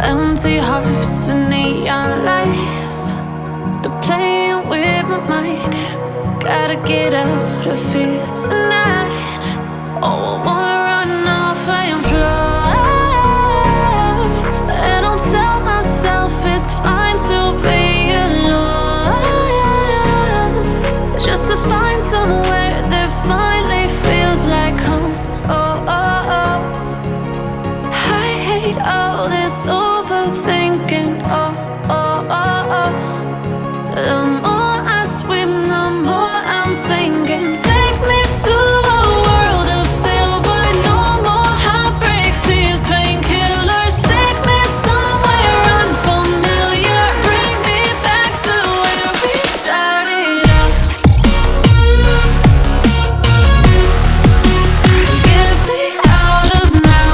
Empty hearts and neon lights, they're playing with my mind. Gotta get out of here tonight. Oh, I wanna run off and fly. And I'll tell myself it's fine to be alone, just to find somewhere that finally feels like home. Oh, oh, oh. I hate all this overthinking. Oh, oh, oh, oh. The more I swim, the more I'm sinking. Take me to a world of silver. No more heartbreaks, tears, painkillers. Take me somewhere unfamiliar. Bring me back to where we started out. Get me out of now,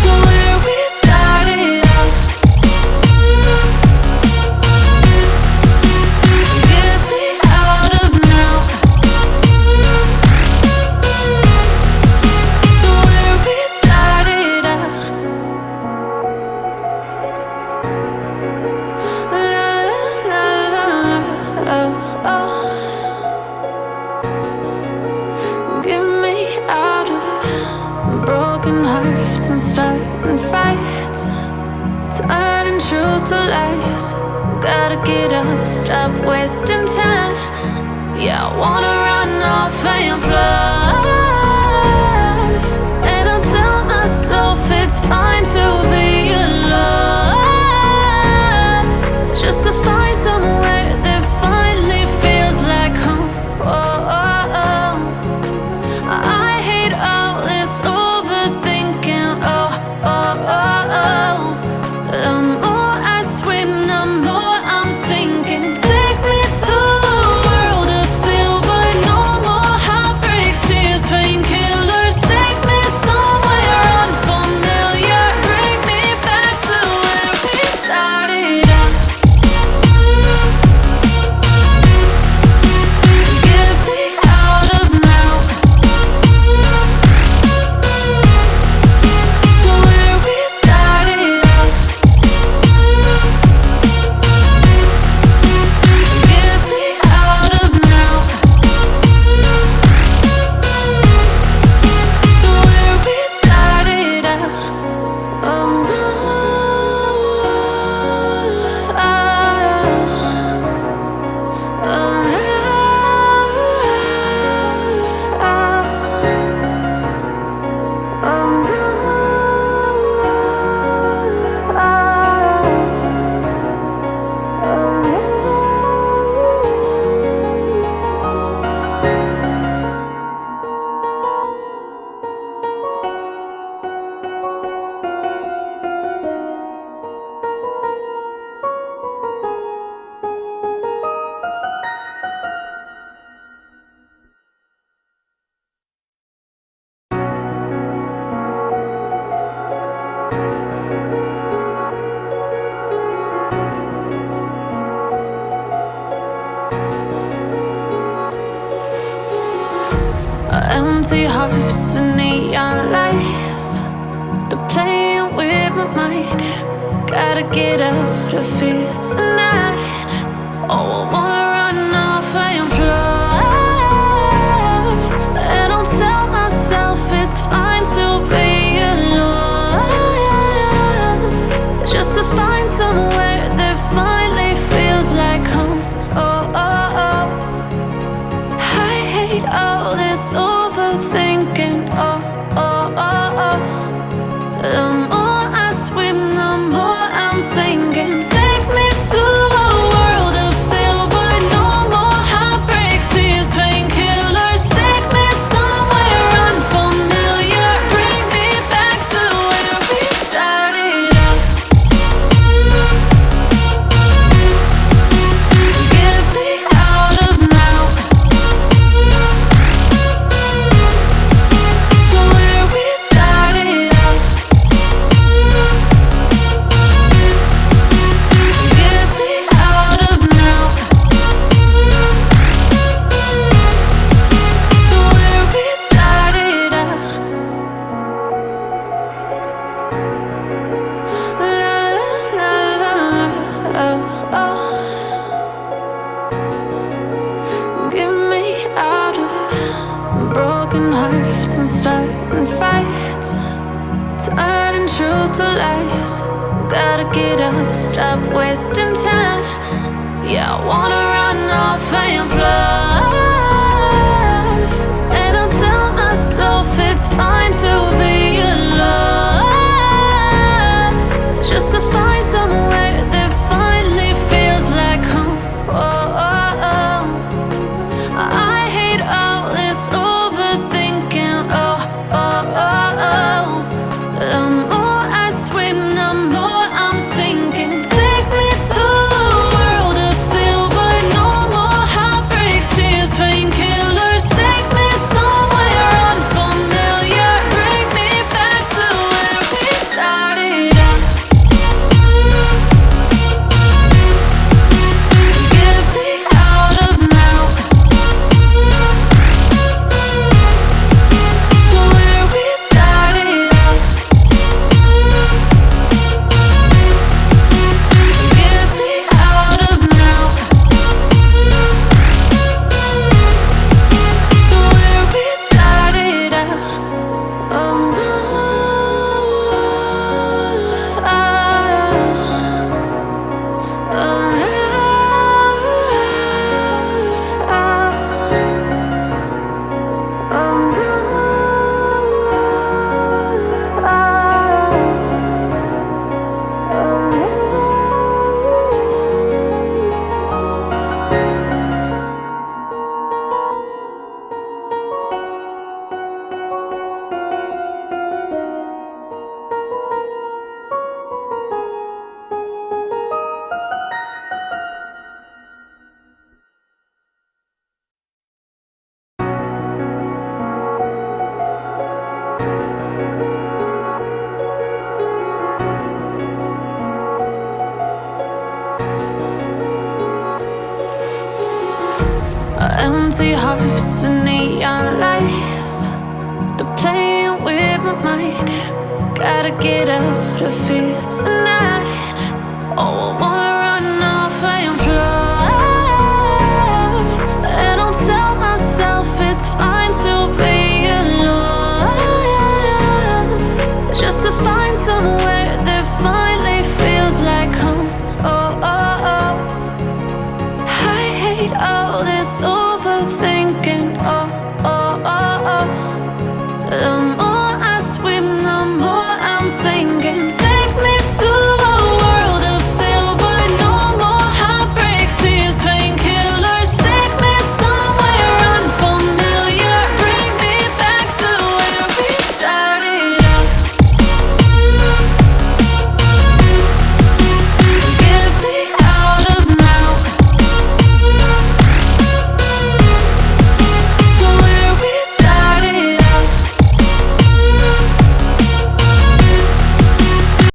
to where we started out. Get me out of now, to where we started out. La la la la la, oh, oh. Get me out of broken hearts and starting fights, turning truth to lies. Gotta get up, stop wasting time. Yeah, I wanna run off and fly. And I'll tell myself it's fine to be alone, just to find somewhere that finally feels like home. Oh, oh, oh. I hate all this overthinking. Oh, oh, oh, oh. The more I swim, the more I'm sinking. Take me to a world of silver. No more heartbreaks, tears, painkillers. Take me somewhere unfamiliar. Bring me back to where we started out. Get me out of now, to where we started out. Get me out of now, to where we started out. Oh no, oh no. Empty hearts and neon lights, they're playing with my mind. Gotta get out of here tonight. Oh, I wanna run off and fly. And I'll tell myself it's fine to be alone, just to find somewhere that finally feels like home. Oh, oh, oh. I hate all this overthinking. Oh, oh, oh, oh. The more I swim, the more I'm sinking. Take me to a world of silver. nights, turning truth to lies. Gotta get up, stop wasting time. Yeah, I wanna run off and fly. And I'll tell myself it's fine to be alone, just to find somewhere that finally feels like home. Oh, oh, oh. I hate all this overthinking. Oh, oh, oh, oh. The more I swim, the more I'm sinking. Take me to a world of silver. No more heartbreaks, tears, painkillers. Take me somewhere unfamiliar. Bring me back to where we started out. Get me out of now, to where we started out. Get me out of now, to where we started out. Oh no, empty hearts and neon lights, they're playing with my mind. Gotta get out of here tonight. Oh, I want